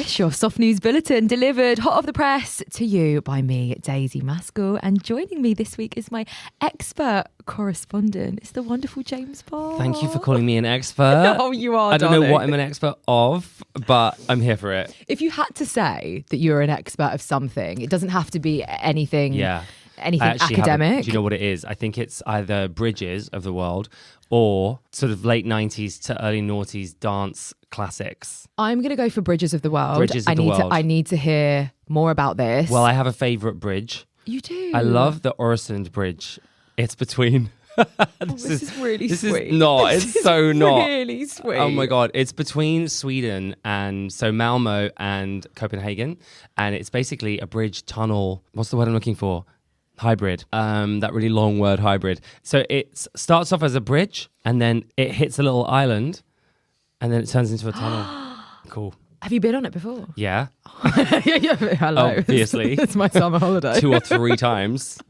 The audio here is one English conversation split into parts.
Truish, your soft news bulletin delivered hot off the press to you by me, Daisy Maskell. And joining me this week is my expert correspondent. It's the wonderful James Barr. Thank you for calling me an expert. Oh, you are, I don't darling. know what I'm an expert of, but I'm here for it. If you had to say that you're an expert of something, it doesn't have to be anything, anything academic. Do you know what it is? I think it's either bridges of the world or sort of late 90s to early noughties dance classics. I'm going to go for Bridges of the World. Bridges of the World. I need to hear more about this. Well, I have a favourite bridge. You do? I love the Øresund Bridge. It's between... this is really this sweet. Is not. This it's is so not. Really sweet. Oh my God. It's between Sweden and so Malmo and Copenhagen. And it's basically a bridge tunnel. What's the word I'm looking for? Hybrid. That really long word, hybrid. So it starts off as a bridge and then it hits a little island and then it turns into a tunnel. Cool. Have you been on it before? Yeah. yeah. Hello. Obviously. It's my summer holiday. 2 or 3 times.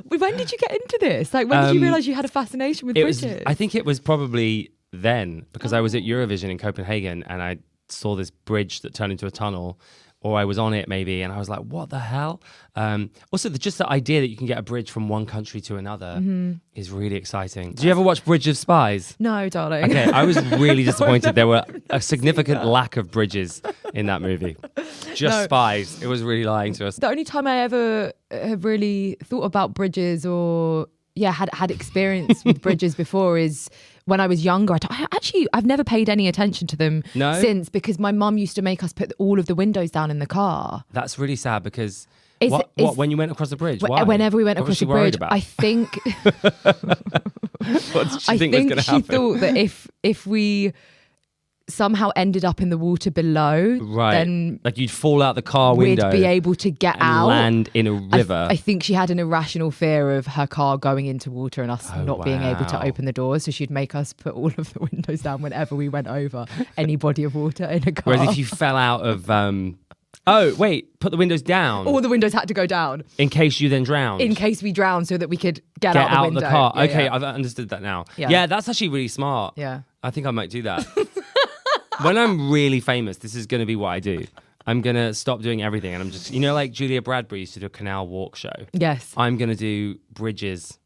When did you get into this? Like, when did you realise you had a fascination with bridges? I think it was probably then because I was at Eurovision in Copenhagen and I saw this bridge that turned into a tunnel. Or I was on it maybe, and I was like, what the hell? Also, just the idea that you can get a bridge from one country to another is really exciting. Did you ever watch Bridge of Spies? No, darling. Okay, I was really disappointed. There were a significant lack of bridges in that movie. Just spies. It was really lying to us. The only time I ever have really thought about bridges or, had experience with bridges before is when I was younger. I've never paid any attention to them since because my mum used to make us put all of the windows down in the car. That's really sad because when you went across the bridge? Why? Whenever we went across the bridge, I think what did she think was going to happen? She thought that if we somehow ended up in the water below, then like you'd fall out the car window, we'd be able to get and out, land in a river. I think she had an irrational fear of her car going into water and us not being able to open the doors, so she'd make us put all of the windows down whenever we went over any body of water in a car. Whereas if you fell out of put the windows down. All the windows had to go down in case you then drowned. In case we drowned, so that we could get out the window. The car. Yeah, okay, yeah. I've understood that now. Yeah, that's actually really smart. Yeah, I think I might do that. When I'm really famous, this is going to be what I do. I'm going to stop doing everything. And I'm just, like Julia Bradbury used to do a canal walk show. Yes. I'm going to do bridges.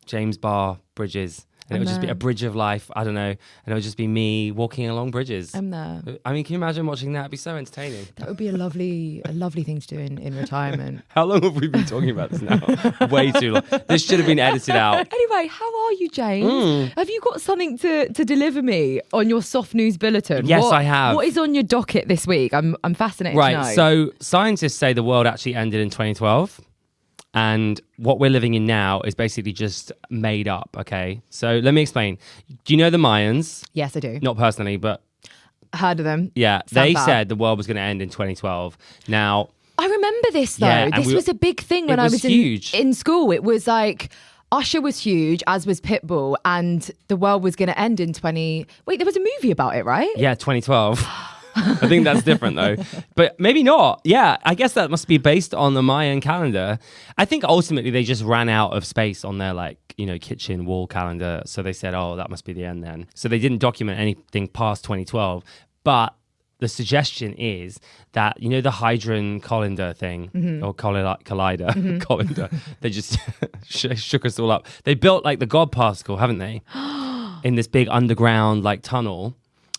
James Barr, bridges. And it would just be a bridge of life. I don't know. And it would just be me walking along bridges. I'm there. I mean, can you imagine watching that? It'd be so entertaining. That would be a lovely thing to do in retirement. How long have we been talking about this now? Way too long. This should have been edited out. Anyway, how are you, James? Have you got something to deliver me on your soft news bulletin? Yes, I have. What is on your docket this week? I'm fascinated to know. Right, so scientists say the world actually ended in 2012. And what we're living in now is basically just made up, okay? So let me explain. Do you know the Mayans? Yes, I do. Not personally, but... Heard of them. Yeah, they said the world was going to end in 2012. Now... I remember this, though. Yeah, this was a big thing when I was in school. It was like... Usher was huge, as was Pitbull, and the world was going to end in Wait, there was a movie about it, right? Yeah, 2012. I think that's different though, but maybe not. Yeah, I guess that must be based on the Mayan calendar. I think ultimately they just ran out of space on their kitchen wall calendar. So they said, oh, that must be the end then. So they didn't document anything past 2012. But the suggestion is that, the Hadron Collider thing or Collider, Collider, they just shook us all up. They built the God particle, haven't they? In this big underground tunnel.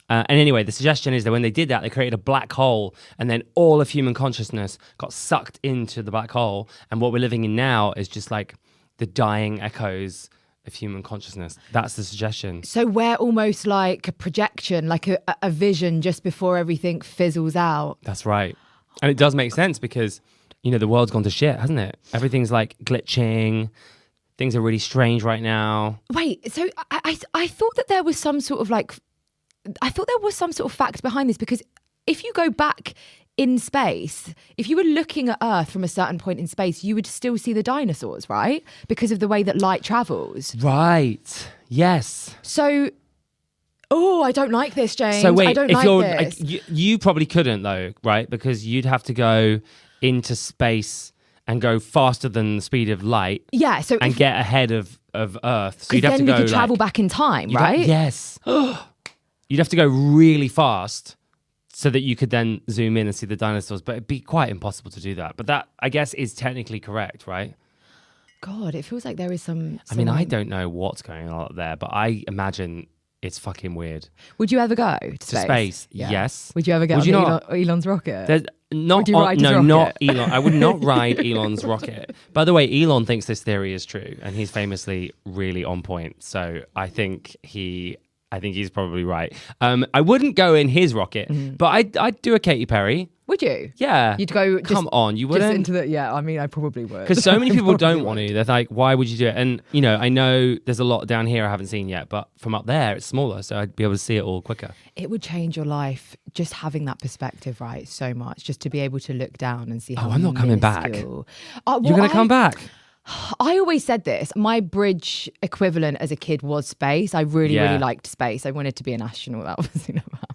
And anyway, the suggestion is that when they did that, they created a black hole and then all of human consciousness got sucked into the black hole. And what we're living in now is just the dying echoes of human consciousness. That's the suggestion. So we're almost like a projection, like a vision just before everything fizzles out. That's right. And it does make sense because, the world's gone to shit, hasn't it? Everything's glitching. Things are really strange right now. Wait, so I thought that there was some sort of fact behind this, because if you go back in space, if you were looking at Earth from a certain point in space, you would still see the dinosaurs, right? Because of the way that light travels. Right. Yes. So, I don't like this, James. So wait, I don't if like this. You probably couldn't though, right? Because you'd have to go into space and go faster than the speed of light. Yeah. So and get ahead of Earth. So you'd have to go. Then we could travel back in time, right? Yes. You'd have to go really fast so that you could then zoom in and see the dinosaurs. But it'd be quite impossible to do that. But that, I guess, is technically correct, right? God, it feels like there is some... I mean, I don't know what's going on up there, but I imagine it's fucking weird. Would you ever go to space? Yeah. Yes. Would you ever get on Elon's rocket? Not Elon. I would not ride Elon's rocket. By the way, Elon thinks this theory is true, and he's famously really on point. So I think he's probably right. I wouldn't go in his rocket, but I'd do a Katy Perry. Would you? Yeah. You'd go. Come on, you wouldn't. Just into the, yeah, I mean, I probably would. Because so many people don't want to. They're like, why would you do it? And I know there's a lot down here I haven't seen yet, but from up there it's smaller, so I'd be able to see it all quicker. It would change your life just having that perspective, right? So much, just to be able to look down and see how. Oh, I'm not coming back. You're gonna come back. I always said this. My bridge equivalent as a kid was space. I really liked space. I wanted to be an astronaut. That obviously never happened.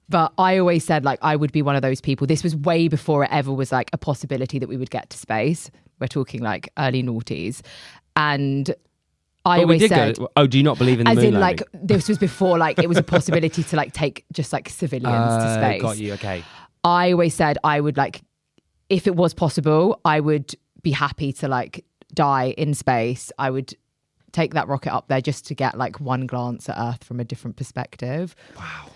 But I always said like I would be one of those people. This was way before it ever was like a possibility that we would get to space. We're talking like early noughties. And I always said... do you not believe in the moon landing? Like this was before like it was a possibility to like take just like civilians to space. Got you, okay. I always said I would like, if it was possible, I would be happy to like die in space. I would take that rocket up there just to get like one glance at Earth from a different perspective. Wow.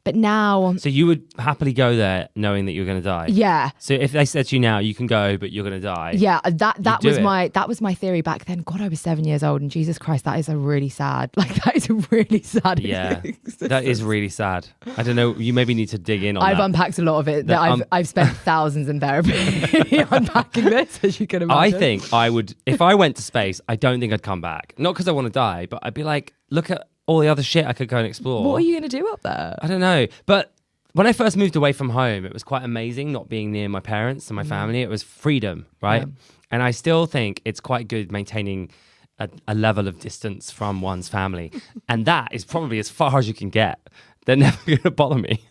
But now... So you would happily go there knowing that you're going to die? Yeah. So if they said to you now, you can go, but you're going to die. Yeah, that was my theory back then. God, I was 7 years old and Jesus Christ, that is a really sad, that is a really sad existence. That is really sad. I don't know, you maybe need to dig in on I've unpacked a lot of it. I've spent thousands in therapy unpacking this, as you can imagine. I think I would, if I went to space, I don't think I'd come back. Not because I want to die, but I'd be like, look at all the other shit I could go and explore. What are you going to do up there? I don't know. But when I first moved away from home, it was quite amazing not being near my parents and my family. It was freedom, right? Yeah. And I still think it's quite good maintaining a level of distance from one's family. And that is probably as far as you can get. They're never going to bother me.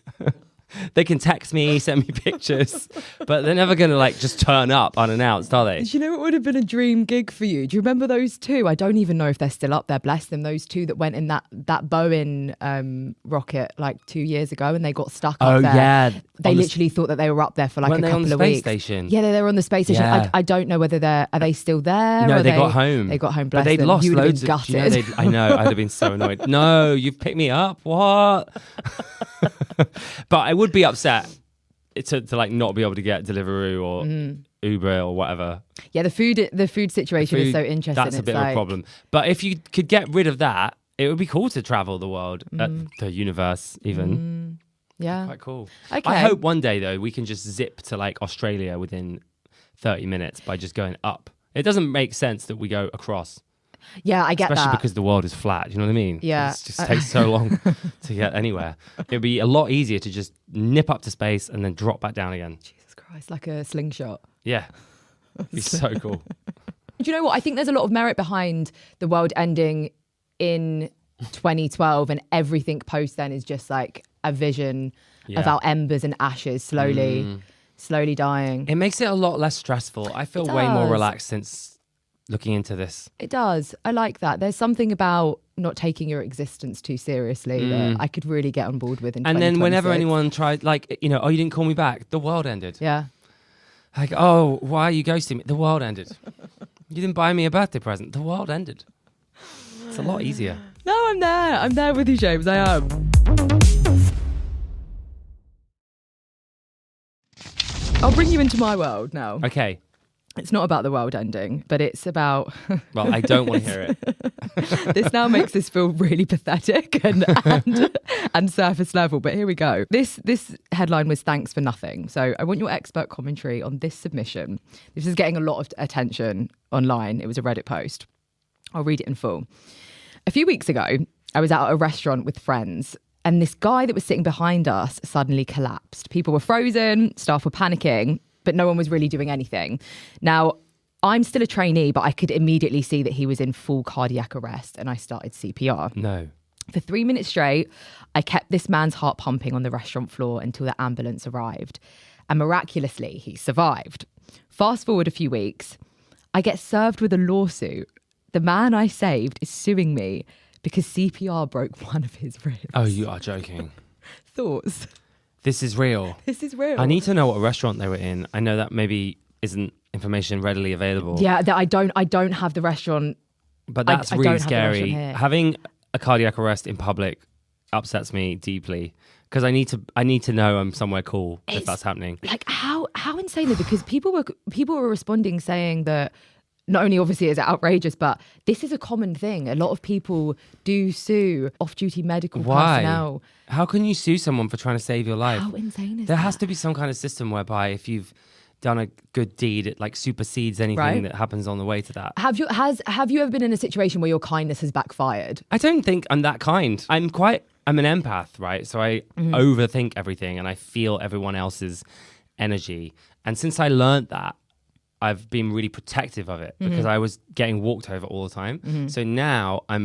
They can text me, send me pictures, but they're never going to like just turn up unannounced, are they? Do you know what would have been a dream gig for you? Do you remember those two? I don't even know if they're still up there, bless them. Those two that went in that Boeing rocket like 2 years ago and they got stuck up there. Oh, yeah. They literally thought that they were up there for like a couple of weeks. When they on the space station? Yeah, they were on the space station. Yeah. I don't know whether are they still there? No, they got home. They got home, bless them. But they'd lost loads of... gutted. I know, I'd have been so annoyed. No, you've picked me up? What? But I would be upset to like not be able to get Deliveroo or Uber or whatever. Yeah, the food situation is so interesting. That's a bit of a problem. But if you could get rid of that, it would be cool to travel the world, the universe even. Yeah. Quite cool. Okay. I hope one day though we can just zip to like Australia within 30 minutes by just going up. It doesn't make sense that we go across. Yeah, I get Especially that. because the world is flat. You know what I mean? Yeah. It just takes so long to get anywhere. It'd be a lot easier to just nip up to space and then drop back down again. Jesus Christ, like a slingshot. Yeah. It'd be so cool. Do you know what? I think there's a lot of merit behind the world ending in 2012 and everything post then is just like a vision of our embers and ashes slowly dying. It makes it a lot less stressful. I feel way more relaxed since looking into this. It does. I like that. There's something about not taking your existence too seriously that I could really get on board with in 2026. And then whenever anyone tried, like, you didn't call me back, the world ended. Yeah. Like, oh, why are you ghosting me? The world ended. You didn't buy me a birthday present. The world ended. It's a lot easier. No, I'm there. I'm there with you, James. I am. I'll bring you into my world now. Okay. It's not about the world ending, but it's about... Well, I don't want to hear it. This now makes this feel really pathetic and surface level, but here we go. This headline was thanks for nothing. So I want your expert commentary on this submission. This is getting a lot of attention online. It was a Reddit post. I'll read it in full. A few weeks ago, I was at a restaurant with friends and this guy that was sitting behind us suddenly collapsed. People were frozen, staff were panicking, but no one was really doing anything. Now, I'm still a trainee, but I could immediately see that he was in full cardiac arrest and I started CPR. No. For 3 minutes straight, I kept this man's heart pumping on the restaurant floor until the ambulance arrived. And miraculously, he survived. Fast forward a few weeks, I get served with a lawsuit. The man I saved is suing me because CPR broke one of his ribs. Oh, you are joking. Thoughts? This is real. This is real. I need to know what restaurant they were in. I know that maybe isn't information readily available. Yeah, I don't have the restaurant. But that's really scary. Have Having a cardiac arrest in public upsets me deeply because I need to know I'm somewhere cool if that's happening. Like how insane though, because people were responding saying that not only obviously is it outrageous, but this is a common thing. A lot of people do sue off-duty medical personnel. How can you sue someone for trying to save your life? How insane is there that? has to be some kind of system whereby if you've done a good deed, it like supersedes anything that happens on the way to that. Have you ever been in a situation where your kindness has backfired? I don't think I'm that kind. I'm an empath, right? So I overthink everything and I feel everyone else's energy. And since I learned that, I've been really protective of it because I was getting walked over all the time. So now I'm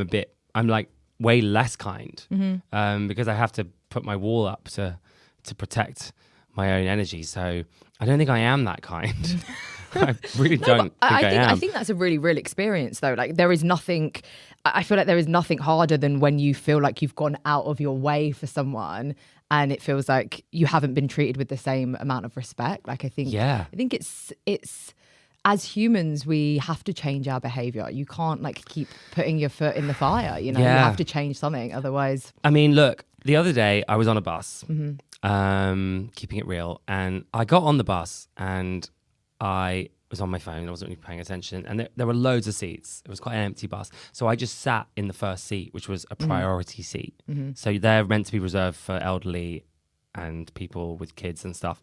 like way less kind because I have to put my wall up to protect my own energy. So I don't think I am that kind. I really don't think I am. I think that's a really real experience though. Like I feel like there is nothing harder than when you feel like you've gone out of your way for someone and it feels like you haven't been treated with the same amount of respect. Like I think it's as humans, we have to change our behavior. You can't like keep putting your foot in the fire, you know, you have to change something. Otherwise, I mean, look, the other day I was on a bus, keeping it real. And I got on the bus and I was on my phone. I wasn't really paying attention. And there were loads of seats. It was quite an empty bus. So I just sat in the first seat, which was a priority seat. So they're meant to be reserved for elderly and people with kids and stuff.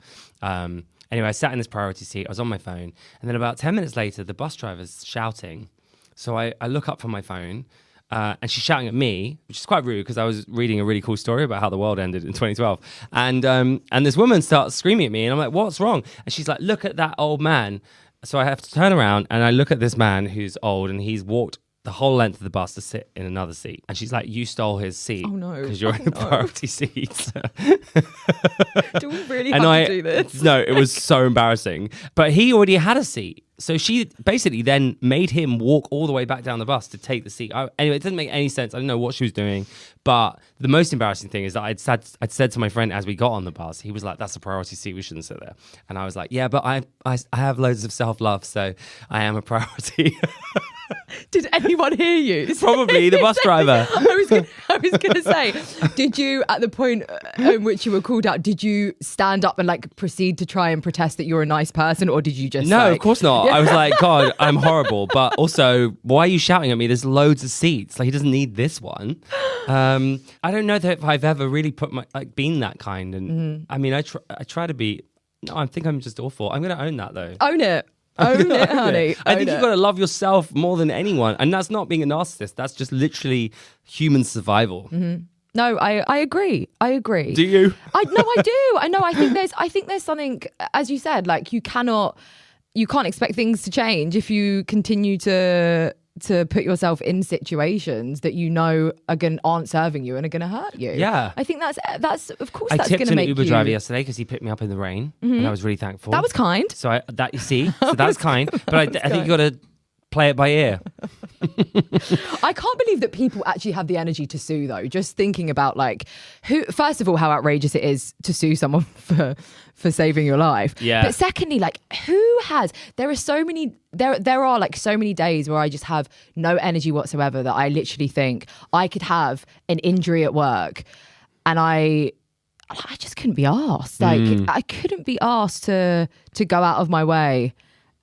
Anyway, I sat in this priority seat. I was on my phone. And then about 10 minutes later, the bus driver's shouting. So I look up from my phone and she's shouting at me, which is quite rude because I was reading a really cool story about how the world ended in 2012. And this woman starts screaming at me and I'm like, what's wrong? And she's like, look at that old man. So I have to turn around and I look at this man who's old and he's walked the whole length of the bus to sit in another seat. And she's like, you stole his seat. Oh no. Because you're in the priority seat. Do we really have to do this? No, it was so embarrassing. But he already had a seat. So she basically then made him walk all the way back down the bus to take the seat. Anyway, it didn't make any sense. I don't know what she was doing. But the most embarrassing thing is that I'd said to my friend as we got on the bus, he was like, that's a priority seat. We shouldn't sit there. And I was like, yeah, but I have loads of self-love. So I am a priority. Did anyone hear you? Probably the bus driver. I was going to say, did you, at the point in which you were called out, did you stand up and like proceed to try and protest that you're a nice person, or did you just No, of course not. I was like, God, I'm horrible. But also, why are you shouting at me? There's loads of seats. Like, he doesn't need this one. I don't know that if I've ever really been that kind. And I mean, I try to be. No, I think I'm just awful. I'm going to own that though. Own it. Own it, honey. I think you've got to love yourself more than anyone. And that's not being a narcissist. That's just literally human survival. No, I agree. Do you? I do. I know. I think there's something, as you said, like you can't expect things to change if you continue to put yourself in situations that you know aren't serving you and are going to hurt you. Yeah. I think that's of course I that's going tipped to make an Uber you... driver yesterday because he picked me up in the rain and I was really thankful. That was kind. So you see, so that's kind. But I think you got to play it by ear. I can't believe that people actually have the energy to sue though. Just thinking about like first of all, how outrageous it is to sue someone for saving your life. Yeah. But secondly, like there are like so many days where I just have no energy whatsoever that I literally think I could have an injury at work and I just couldn't be asked. Like I couldn't be asked to go out of my way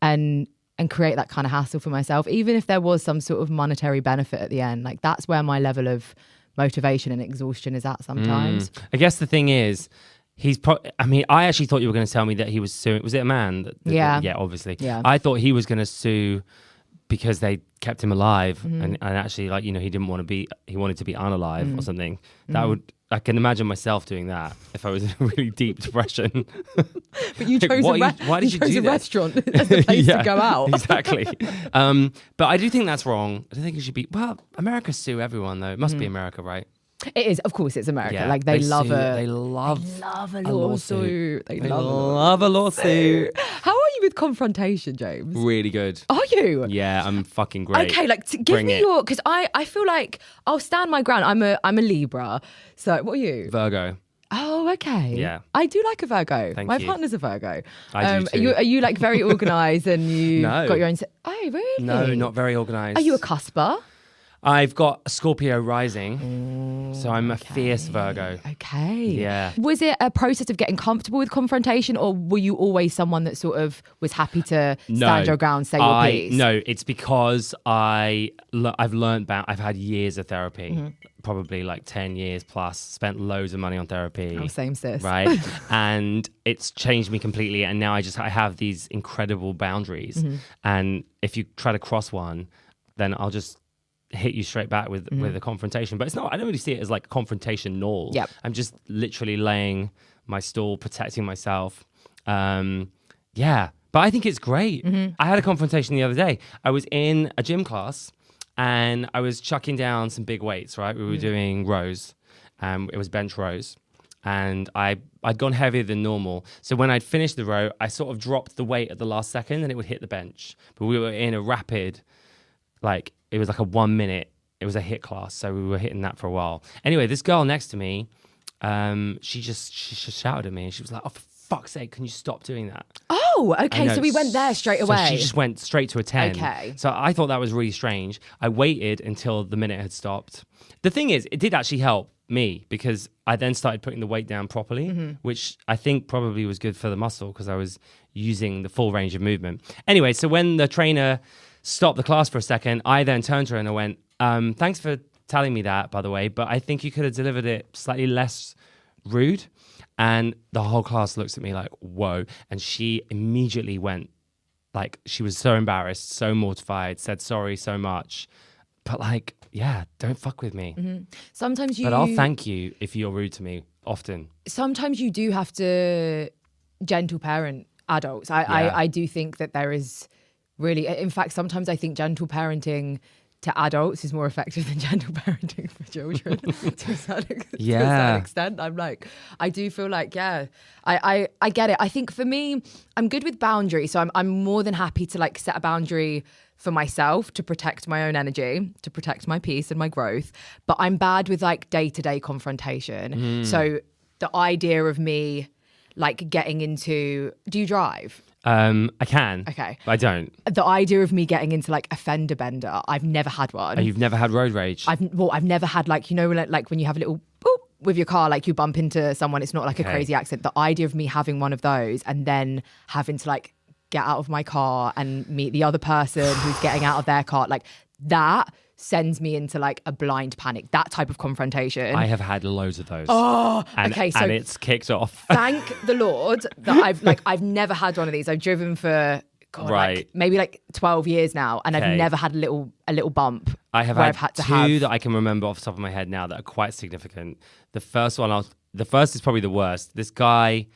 and create that kind of hassle for myself, even if there was some sort of monetary benefit at the end. Like that's where my level of motivation and exhaustion is at sometimes. I guess the thing is, I actually thought you were going to tell me that he was suing. Was it a man? Yeah. Yeah, obviously. Yeah. I thought he was going to sue because they kept him alive and actually like, he wanted to be unalive or something. I can imagine myself doing that if I was in a really deep depression. But you chose why did you chose do a this? restaurant as the place to go out. Exactly. But I do think that's wrong. I don't think it should be. Well, America sue everyone though. It must be America, right? It is, of course, it's America. Yeah, like they love a lawsuit. They love a lawsuit. How are you with confrontation, James? Really good. Are you? Yeah, I'm fucking great. Okay, like give me your, because I feel like I'll stand my ground. I'm a Libra. So what are you? Virgo. Oh, okay. Yeah. I do like a Virgo. Thank My you. partner's a Virgo. I do too. Are you like very organised and you No. got your own... Oh, really? No, not very organised. Are you a cusper? I've got a Scorpio rising, so I'm a fierce Virgo. Okay. Yeah. Was it a process of getting comfortable with confrontation, or were you always someone that sort of was happy to stand your ground, say your piece? No, it's because I've learned about. I've had years of therapy, probably like 10 years plus. Spent loads of money on therapy. Oh, same sis. Right, and it's changed me completely. And now I have these incredible boundaries. And if you try to cross one, then I'll just hit you straight back with a confrontation. But it's not, I don't really see it as like confrontational. Yep. I'm just literally laying my stall, protecting myself. Yeah, but I think it's great. I had a confrontation the other day. I was in a gym class and I was chucking down some big weights, right? We were doing rows. It was bench rows. And I'd gone heavier than normal. So when I'd finished the row, I sort of dropped the weight at the last second and it would hit the bench. But we were in a rapid, like, it was like a 1 minute, it was a hit class. So we were hitting that for a while. Anyway, this girl next to me, she just shouted at me and she was like, oh, for fuck's sake, can you stop doing that? Oh, okay. So we went there straight away. So she just went straight to a 10. Okay. So I thought that was really strange. I waited until the minute had stopped. The thing is, it did actually help me because I then started putting the weight down properly, which I think probably was good for the muscle because I was using the full range of movement. Anyway, so when the trainer stopped the class for a second, I then turned to her and I went, thanks for telling me that, by the way, but I think you could have delivered it slightly less rude. And the whole class looks at me like, whoa. And she immediately went, like, she was so embarrassed, so mortified, said sorry so much. But like, yeah, don't fuck with me. Sometimes you... But I'll thank you if you're rude to me, often. Sometimes you do have to gentle parent adults. I do think that there is really... In fact, sometimes I think gentle parenting to adults is more effective than gentle parenting for children to a certain extent. I'm like, I do feel like, yeah, I get it. I think for me, I'm good with boundaries. So I'm more than happy to like set a boundary for myself to protect my own energy, to protect my peace and my growth. But I'm bad with like day-to-day confrontation. So the idea of me like getting into, do you drive? I can. Okay. But I don't. The idea of me getting into like a fender bender, I've never had one. Oh, you've never had road rage? I've never had like, you know, like when you have a little boop with your car, like you bump into someone, it's not like a crazy accident. The idea of me having one of those and then having to like get out of my car and meet the other person who's getting out of their car, like that sends me into like a blind panic, that type of confrontation. I have had loads of those. Okay, so and it's kicked off. Thank the Lord that I've never had one of these. I've driven for like, maybe like 12 years now, and I've never had a little bump. I have had two that I can remember off the top of my head now that are quite significant. The first is probably the worst. This guy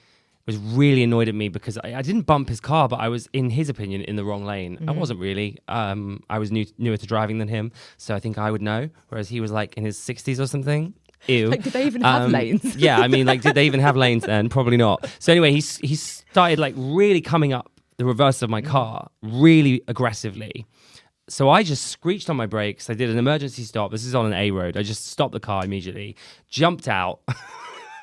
was really annoyed at me because I didn't bump his car, but I was, in his opinion, in the wrong lane. I wasn't really. I was newer to driving than him, so I think I would know, whereas he was like in his 60s or something. Ew. Like, did they even have lanes? Yeah, I mean, like, did they even have lanes then? Probably not. So anyway, he started like really coming up the reverse of my car really aggressively. So I just screeched on my brakes. I did an emergency stop. This is on an A road. I just stopped the car immediately, jumped out.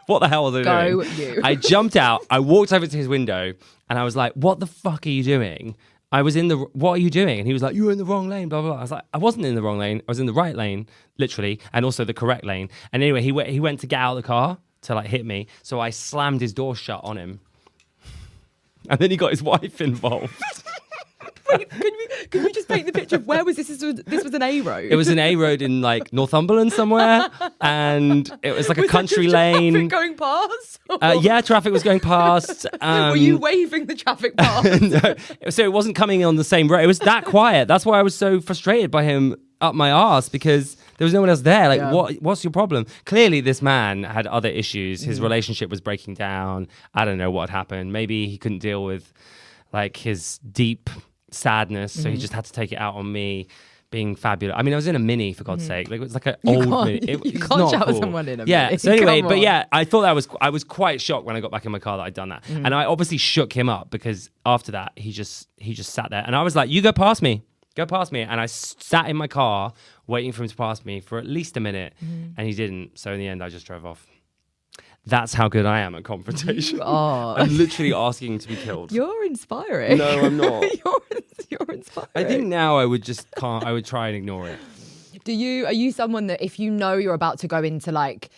What the hell was I doing? Go you. I jumped out. I walked over to his window and I was like, what the fuck are you doing? What are you doing? And he was like, you're in the wrong lane, blah, blah, blah. I was like, I wasn't in the wrong lane. I was in the right lane, literally, and also the correct lane. And anyway, he went to get out of the car to like hit me. So I slammed his door shut on him. And then he got his wife involved. Wait, can we just paint the picture of where was this? This was an A road. It was an A road in like Northumberland somewhere, and it was like a country lane. Traffic going past? Yeah, traffic was going past. Were you waving the traffic past? No, so it wasn't coming on the same road. It was that quiet. That's why I was so frustrated by him up my arse, because there was no one else there. Like, what's your problem? Clearly, this man had other issues. His relationship was breaking down. I don't know what happened. Maybe he couldn't deal with like his deep sadness, so he just had to take it out on me being fabulous. I mean, I was in a Mini, for God's sake. Like, it was like an old Mini. You can't shout at someone in a Mini. Yeah, so anyway, but yeah, I thought I was quite shocked when I got back in my car that I'd done that. And I obviously shook him up, because after that, he just sat there. And I was like, you go past me. And I sat in my car waiting for him to pass me for at least a minute, and he didn't. So in the end, I just drove off. That's how good I am at confrontation. I'm literally asking to be killed. You're inspiring. No, I'm not. You're inspiring. I think now I would just I would try and ignore it. Are you someone that if you know you're about to go into like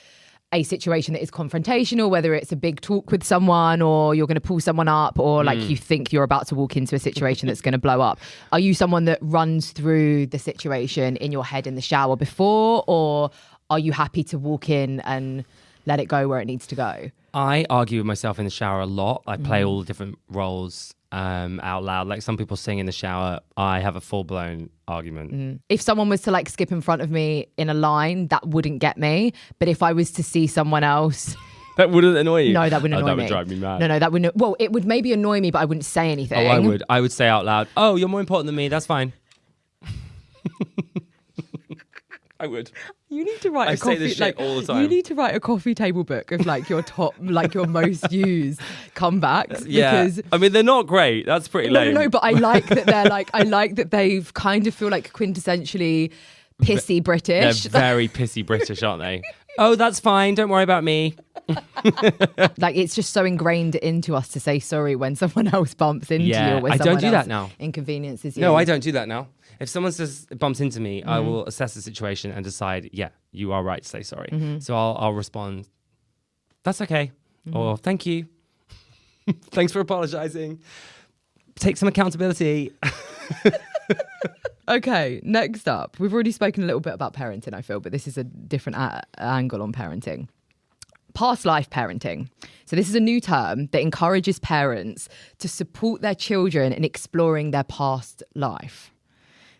a situation that is confrontational, whether it's a big talk with someone or you're going to pull someone up or like you think you're about to walk into a situation that's going to blow up, are you someone that runs through the situation in your head in the shower before, or are you happy to walk in and let it go where it needs to go? I argue with myself in the shower a lot. I play all the different roles out loud. Like some people sing in the shower. I have a full-blown argument. If someone was to like skip in front of me in a line, that wouldn't get me. But if I was to see someone else... That wouldn't annoy you? No, that wouldn't annoy me. That would drive me mad. No, that wouldn't... Well, it would maybe annoy me, but I wouldn't say anything. Oh, I would. I would say out loud, oh, you're more important than me. That's fine. I would. You need to write I say this shit all the time. You need to write a coffee table book of like your top, like your most used comebacks. Yeah, because I mean they're not great. That's pretty lame. No, but I like that they're like. I like that they've kind of feel like quintessentially pissy British. They're very pissy British, aren't they? Oh, that's fine. Don't worry about me. Like it's just so ingrained into us to say sorry when someone else bumps into you. Or when I don't do that now. Inconveniences you. No, I don't do that now. If someone bumps into me, I will assess the situation and decide, yeah, you are right to say sorry. So I'll respond, that's okay. Or thank you. Thanks for apologizing. Take some accountability. Okay, next up. We've already spoken a little bit about parenting, I feel, but this is a different angle on parenting. Past life parenting. So this is a new term that encourages parents to support their children in exploring their past life.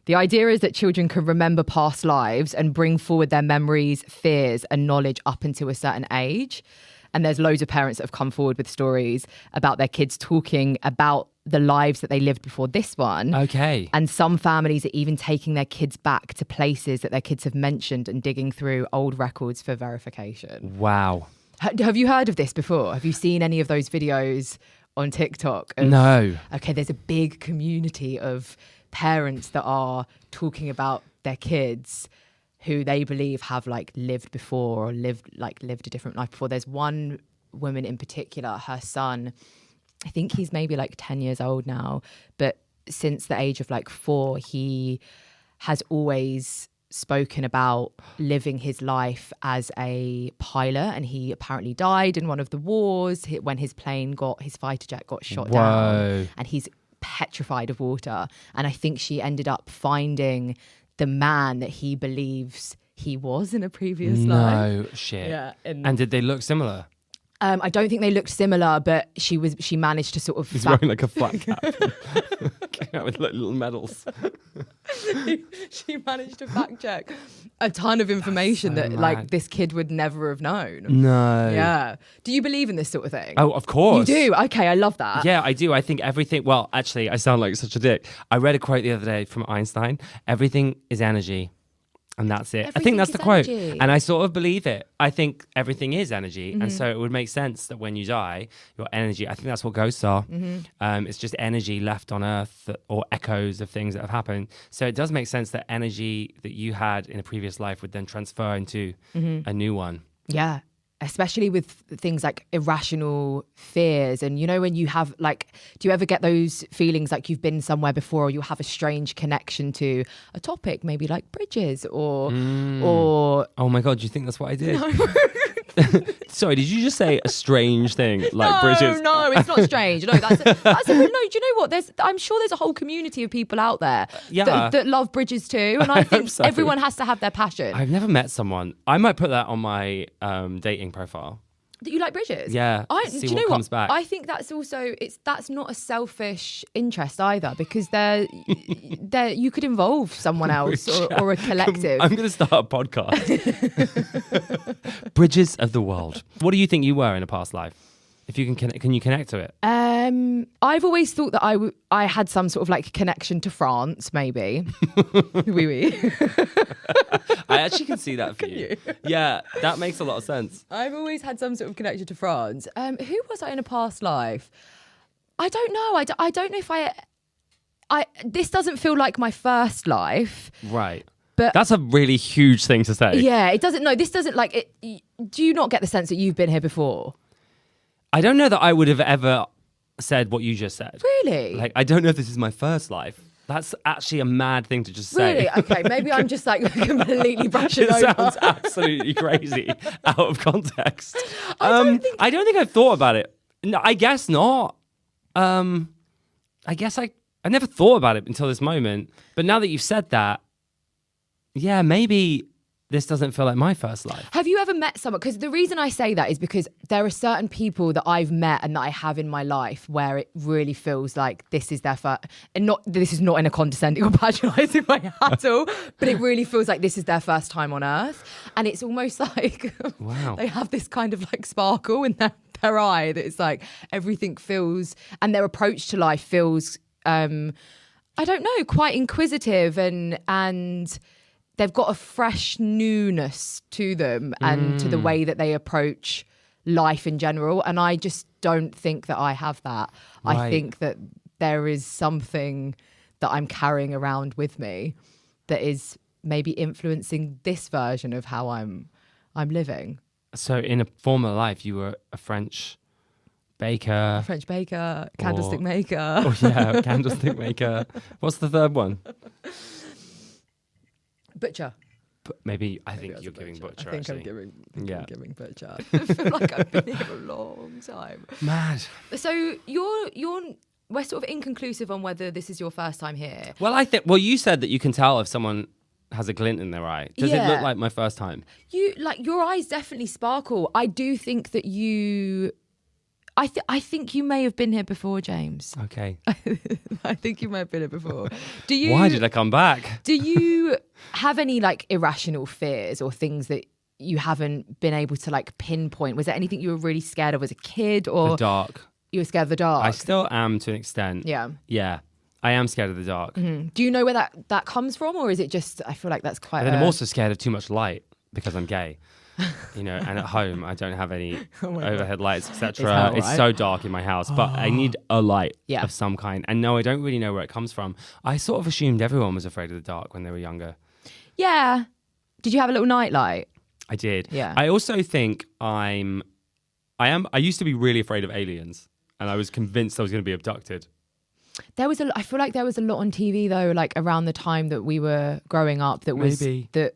The idea is that children can remember past lives and bring forward their memories, fears, and knowledge up until a certain age. And there's loads of parents that have come forward with stories about their kids talking about the lives that they lived before this one. Okay. And some families are even taking their kids back to places that their kids have mentioned and digging through old records for verification. Wow. Have you heard of this before? Have you seen any of those videos on TikTok? No. Okay, there's a big community of parents that are talking about their kids who they believe have like lived before or lived a different life before. There's one woman in particular, her son, I think he's maybe like 10 years old now, but since the age of like 4, he has always spoken about living his life as a pilot, and he apparently died in one of the wars when his fighter jet got shot down, and he's petrified of water. And I think she ended up finding the man that he believes he was in a previous life. No shit. Yeah. And did they look similar? I don't think they looked similar, but she managed to sort of... He's wearing like a flat cap. Came out with little medals. She managed to fact check a ton of information that like this kid would never have known. No. Yeah. Do you believe in this sort of thing? Oh, of course. You do? Okay, I love that. Yeah, I do. I think everything... Well, actually, I sound like such a dick. I read a quote the other day from Einstein. Everything is energy. And that's it. I think that's the quote. Energy. And I sort of believe it. I think everything is energy. And so it would make sense that when you die, your energy, I think that's what ghosts are. It's just energy left on Earth or echoes of things that have happened. So it does make sense that energy that you had in a previous life would then transfer into a new one. Yeah. Especially with things like irrational fears. And, you know, when you have like, do you ever get those feelings like you've been somewhere before, or you have a strange connection to a topic, maybe like bridges or... Oh my God, do you think that's what I did? No. Sorry, did you just say a strange thing like bridges? No, it's not strange. No, no. Do you know what? I'm sure there's a whole community of people out there that love bridges too, and I think everyone has to have their passion. I've never met someone. I might put that on my dating profile. That you like bridges? Yeah. See what comes back. I think that's also that's not a selfish interest either, because you could involve someone else or a collective. I'm going to start a podcast. Bridges of the world. What do you think you were in a past life? If you can you connect to it? I've always thought that I had some sort of like connection to France, maybe. Oui. I actually can see that for you. Yeah, that makes a lot of sense. I've always had some sort of connection to France. Who was I in a past life? I don't know. I don't know if I this doesn't feel like my first life. Right. But that's a really huge thing to say. Yeah, it doesn't. No, this doesn't like it. Do you not get the sense that you've been here before? I don't know that I would have ever said what you just said. Really? Like, I don't know if this is my first life. That's actually a mad thing to just say. Really? Okay, maybe I'm just like completely brushing It over. sounds absolutely crazy out of context. I don't think I've thought about it. No, I guess not. I guess I never thought about it until this moment. But now that you've said that, yeah, maybe this doesn't feel like my first life. Have you ever met someone? Because the reason I say that is because there are certain people that I've met and that I have in my life where it really feels like this is their first, and this is not in a condescending or patronising way at all, but it really feels like this is their first time on earth. And it's almost like wow. They have this kind of like sparkle in their eye that it's like everything feels, and their approach to life feels, I don't know, quite inquisitive and they've got a fresh newness to them and to the way that they approach life in general. And I just don't think that I have that. Right. I think that there is something that I'm carrying around with me that is maybe influencing this version of how I'm living. So in a former life, you were a French baker. Candlestick maker. Oh yeah, candlestick maker. What's the third one? Butcher. Maybe I think you're giving butcher. I think actually. I'm giving butcher. I feel like I've been here a long time. Mad. So we're sort of inconclusive on whether this is your first time here. Well, I think. Well, you said that you can tell if someone has a glint in their eye. Does it look like my first time? Your eyes definitely sparkle. I do think that you. I think you may have been here before, James. Okay. I think you may have been here before. Why did I come back? Do you have any like irrational fears or things that you haven't been able to like pinpoint? Was there anything you were really scared of as a kid, or the dark? You were scared of the dark. I still am to an extent. Yeah. Yeah. I am scared of the dark. Mm-hmm. Do you know where that comes from, or is it just? I feel like that's quite. But then I'm also scared of too much light because I'm gay. And at home I don't have any overhead lights, etc. It's so dark in my house, but I need a light of some kind. And no, I don't really know where it comes from. I sort of assumed everyone was afraid of the dark when they were younger. Yeah. Did you have a little night light? I did. Yeah. I also think I used to be really afraid of aliens, and I was convinced I was going to be abducted. I feel like there was a lot on TV though, like around the time that we were growing up, that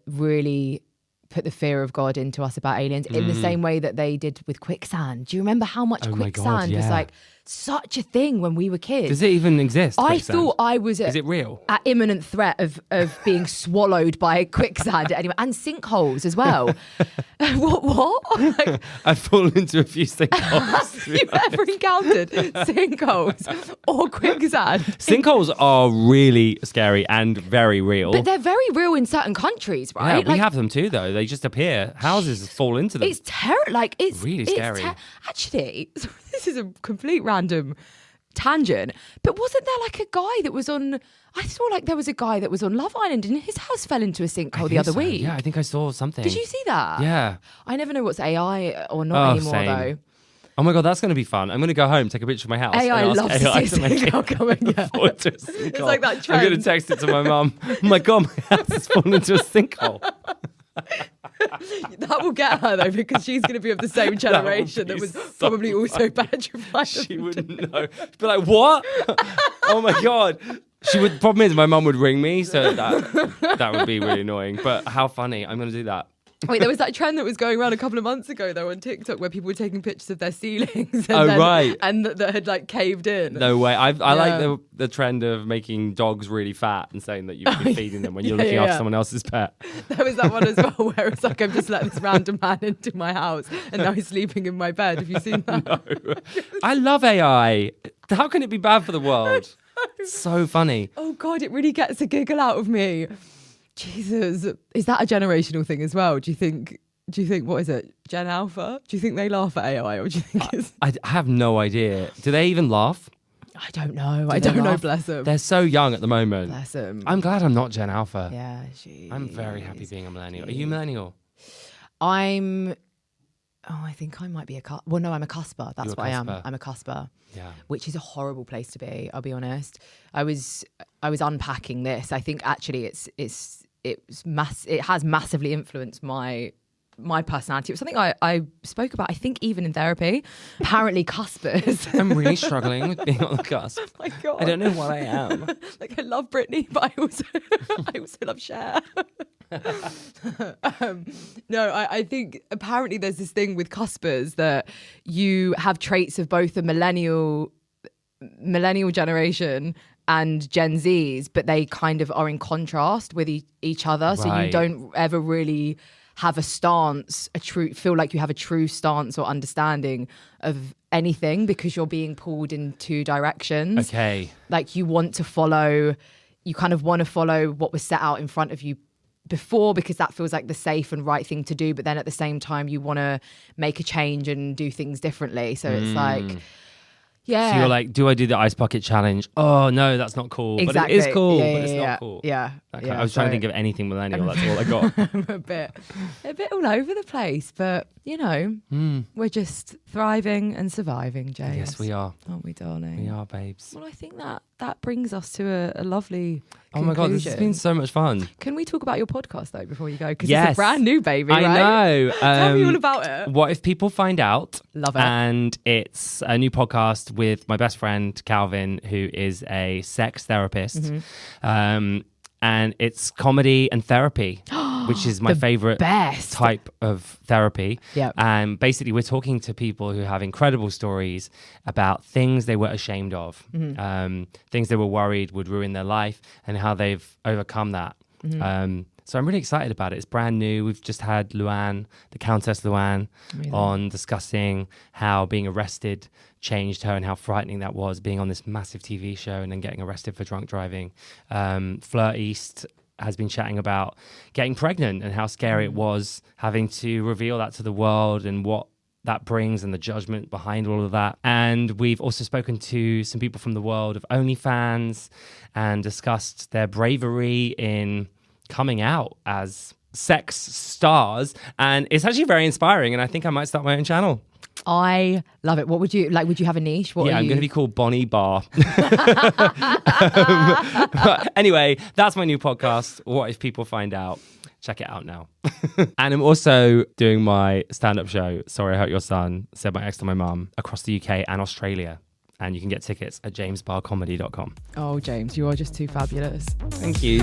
really put the fear of God into us about aliens in the same way that they did with quicksand. Do you remember how much quicksand was like such a thing when we were kids? Does it even exist? I quicksand? thought I was Is it real? At imminent threat of being swallowed by quicksand anyway, and sinkholes as well. What? Like, I've fallen into a few sinkholes. have you ever encountered sinkholes or quicksand? Sinkholes are really scary and very real. But they're very real in certain countries, right? Yeah, we have them too, though. They just appear. Houses fall into them. It's it's really scary. Actually, this is a complete random tangent, but wasn't there like a guy that was on? I saw like there was a guy that was on Love Island and his house fell into a sinkhole the other week. Yeah, I think I saw something. Did you see that? Yeah. I never know what's AI or not anymore same. though. Oh my God, that's going to be fun. I'm going to go home, take a picture of my house. AI and loves AI to see a sinkhole coming. Yeah. It's like that trend. I'm going to text it to my mum. Oh my God, my house has fallen into a sinkhole. That will get her though, because she's going to be of the same generation that was probably also petrified. She wouldn't know. She'd be like, what? Oh my God. Problem is my mum would ring me, so that would be really annoying. But how funny. I'm going to do that. Wait, there was that trend that was going around a couple of months ago though on TikTok where people were taking pictures of their ceilings and that had like caved in. No way. I like the trend of making dogs really fat and saying that you've been feeding them when you're looking after someone else's pet. There was that one as well where it's like, I've just let this random man into my house and now he's sleeping in my bed. Have you seen that? No. I love AI. How can it be bad for the world? It's so funny. Oh God, it really gets a giggle out of me. Jesus, is that a generational thing as well? Do you think, what is it, Gen Alpha? Do you think they laugh at AI, or do you think it's... I have no idea. Do they even laugh? I don't know. I don't know, bless them. They're so young at the moment. Bless them. I'm glad I'm not Gen Alpha. Yeah, I'm very happy being a millennial. Are you millennial? I think I might be I'm a cusper. That's what I am. I'm a cusper. Yeah. Which is a horrible place to be, I'll be honest. I was unpacking this. I think actually it's it has massively influenced my personality. It was something I spoke about, I think, even in therapy. Apparently, cuspers. I'm really struggling with being on the cusp. Oh my God. I don't know what I am. Like, I love Britney, but I also love Cher. No, I think apparently there's this thing with cuspers that you have traits of both the millennial generation and Gen Zs, but they kind of are in contrast with each other. Right. So you don't ever really have a stance, feel like you have a true stance or understanding of anything, because you're being pulled in two directions. Okay. Like you kind of want to follow what was set out in front of you before, because that feels like the safe and right thing to do. But then at the same time, you want to make a change and do things differently. So it's like, yeah. So you're like, do I do the ice bucket challenge? Oh no, that's not cool. Exactly. But it is cool, Yeah, but it's yeah, not cool. Yeah. I was trying to think of anything millennial. That's all I got. I'm a bit all over the place, but we're just thriving and surviving, James. Yes, we are. Aren't we, darling? We are, babes. Well, I think that brings us to a lovely Oh my God, this has been so much fun. Can we talk about your podcast though before you go? Because Yes. it's a brand new baby, I right? know. Tell me all about it. What If People Find Out? Love it. And it's a new podcast with my best friend, Calvin, who is a sex therapist. And it's comedy and therapy, which is my favorite best type of therapy. Yep. And basically, we're talking to people who have incredible stories about things they were ashamed of, things they were worried would ruin their life, and how they've overcome that. So I'm really excited about it. It's brand new. We've just had Luann, the Countess Luann, on discussing how being arrested changed her and how frightening that was, being on this massive TV show and then getting arrested for drunk driving. Fleur East has been chatting about getting pregnant and how scary it was having to reveal that to the world and what that brings and the judgment behind all of that. And we've also spoken to some people from the world of OnlyFans and discussed their bravery in coming out as sex stars. And it's actually very inspiring. And I think I might start my own channel. I love it. What would you like? Would you have a niche? I'm going to be called Bonnie Barr. But anyway, that's my new podcast. What If People Find Out? Check it out now. And I'm also doing my stand-up show, Sorry I Hurt Your Son, Said My Ex to My Mum, across the UK and Australia. And you can get tickets at jamesbarcomedy.com. Oh, James, you are just too fabulous. Thank you.